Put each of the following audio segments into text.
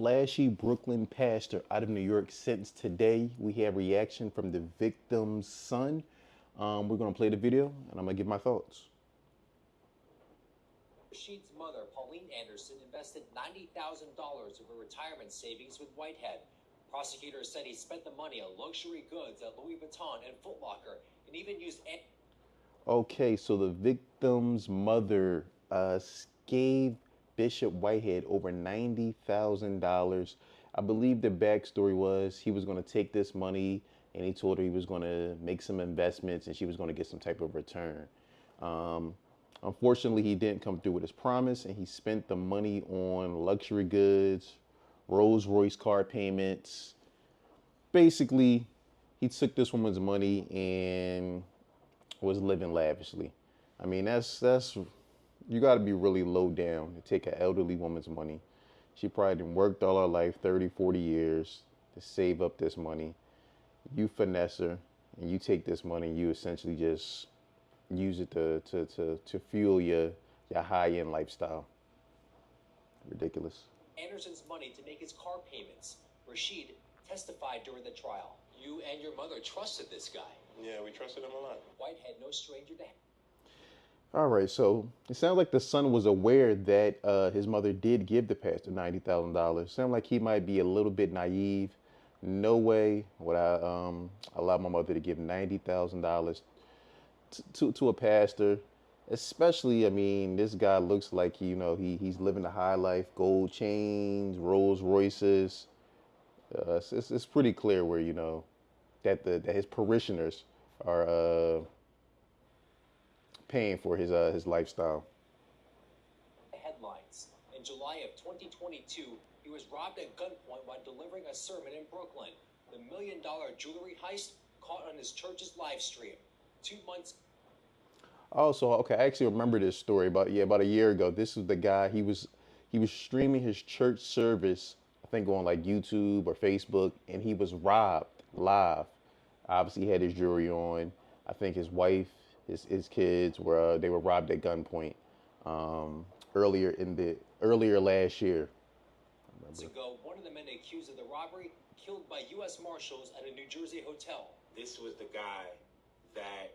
flashy Brooklyn pastor out of New York sentenced today. We have reaction from the victim's son. We're going to play the video, and I'm going to give my thoughts. Rashid's mother, Pauline Anderson, invested $90,000 of her retirement savings with Whitehead. Prosecutors said he spent the money on luxury goods at Louis Vuitton and Foot Locker, and even used... Okay, so the victim's mother gave Bishop Whitehead over $90,000. I believe the backstory was he was going to take this money and he told her he was going to make some investments and she was going to get some type of return. Unfortunately, he didn't come through with his promise and he spent the money on luxury goods, Rolls Royce car payments. Basically, he took this woman's money and was living lavishly. I mean, that's you got to be really low down to take an elderly woman's money. She probably done worked all her life, 30, 40 years, to save up this money. You finesse her, and you take this money, and you essentially just use it to fuel your high-end lifestyle. Ridiculous. Anderson's money to make his car payments. Rashid testified during the trial. You and your mother trusted this guy. Yeah, we trusted him a lot. Whitehead, no stranger to... All right, so it sounds like the son was aware that his mother did give the pastor $90,000. Sounds like he might be a little bit naive. No way would I allow my mother to give $90,000 to a pastor. Especially, I mean, this guy looks like, you know, he's living a high life, gold chains, Rolls Royces. It's pretty clear where, you know, that his parishioners are paying for his lifestyle. Headlines. In July of 2022, he was robbed at gunpoint while delivering a sermon in Brooklyn. The $1 million jewelry heist caught on his church's live stream. 2 months. Also, okay, I actually remember this story about a year ago. This was the guy, he was streaming his church service, I think on like YouTube or Facebook, and he was robbed live. Obviously he had his jewelry on. I think his wife, his kids were robbed at gunpoint earlier last year. Months ago, one of the men accused of the robbery killed by U.S. Marshals at a New Jersey hotel. This was the guy that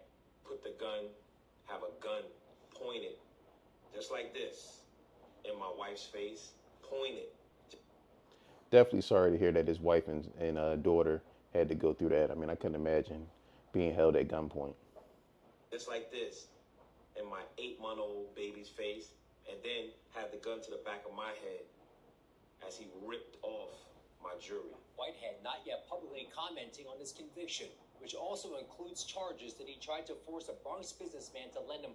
have a gun pointed just like this in my wife's face, pointed. Definitely sorry to hear that his wife and daughter had to go through that. I mean, I couldn't imagine being held at gunpoint. Just like this in my 8-month-old baby's face, and then had the gun to the back of my head as he ripped off my jewelry. Whitehead not yet publicly commenting on his conviction, which also includes charges that he tried to force a Bronx businessman to lend him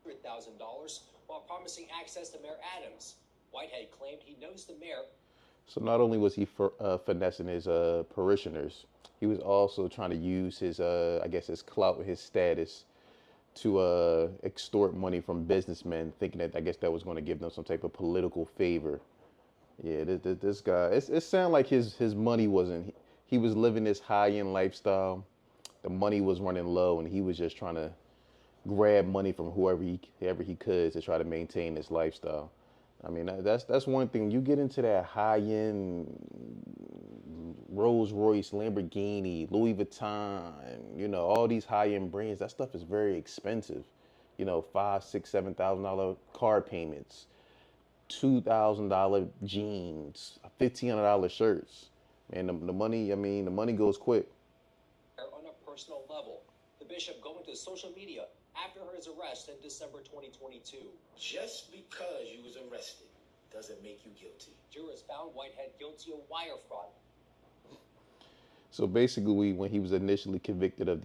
$500,000 while promising access to Mayor Adams. Whitehead claimed he knows the mayor. So not only was he finessing his parishioners, he was also trying to use his, I guess, his clout, his status, to extort money from businessmen, thinking that, I guess, that was going to give them some type of political favor. Yeah, this guy, it sounded like his money wasn't, he was living this high-end lifestyle. The money was running low, and he was just trying to grab money from whoever he could to try to maintain this lifestyle. I mean, that's one thing. You get into that high-end Rolls Royce, Lamborghini, Louis Vuitton, you know, all these high-end brands, that stuff is very expensive. You know, $5,000, $6,000, $7,000 car payments, $2,000 jeans, $1,500 shirts. And the money, I mean, the money goes quick. On a personal level, the bishop going to social media after his arrest in December 2022. Just because you was arrested doesn't make you guilty. Jurors found Whitehead guilty of wire fraud. So basically, when he was initially convicted of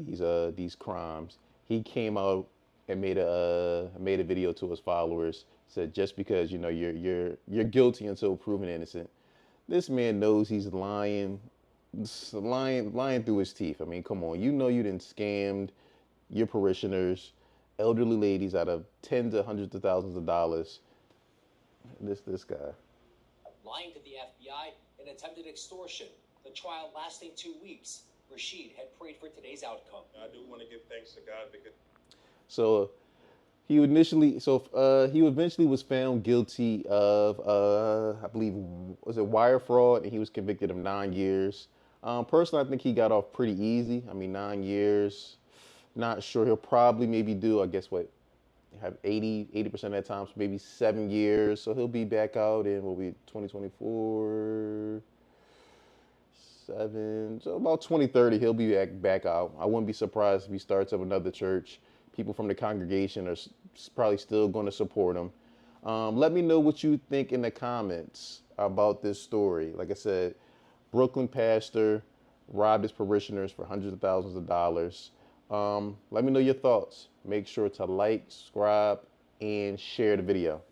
these crimes, he came out and made a video to his followers. Said, just because, you know, you're guilty until proven innocent. This man knows he's lying through his teeth. I mean, come on, you know you done scammed your parishioners, elderly ladies, out of tens of hundreds of thousands of dollars. This guy. Lying to the FBI and attempted extortion. The trial lasting 2 weeks. Rashid had prayed for today's outcome. I do want to give thanks to God because... So He initially, he eventually was found guilty of, I believe, was it wire fraud, and he was convicted of 9 years. Personally, I think he got off pretty easy. I mean, 9 years. Not sure. He'll probably maybe do, I guess, what, have 80% of that time, so maybe 7 years. So he'll be back out in, what, we 2024, seven, so about 2030, he'll be back out. I wouldn't be surprised if he starts up another church. People from the congregation are probably still going to support him. Let me know what you think in the comments about this story. Like I said, Brooklyn pastor robbed his parishioners for hundreds of thousands of dollars. Let me know your thoughts. Make sure to like, subscribe, and share the video.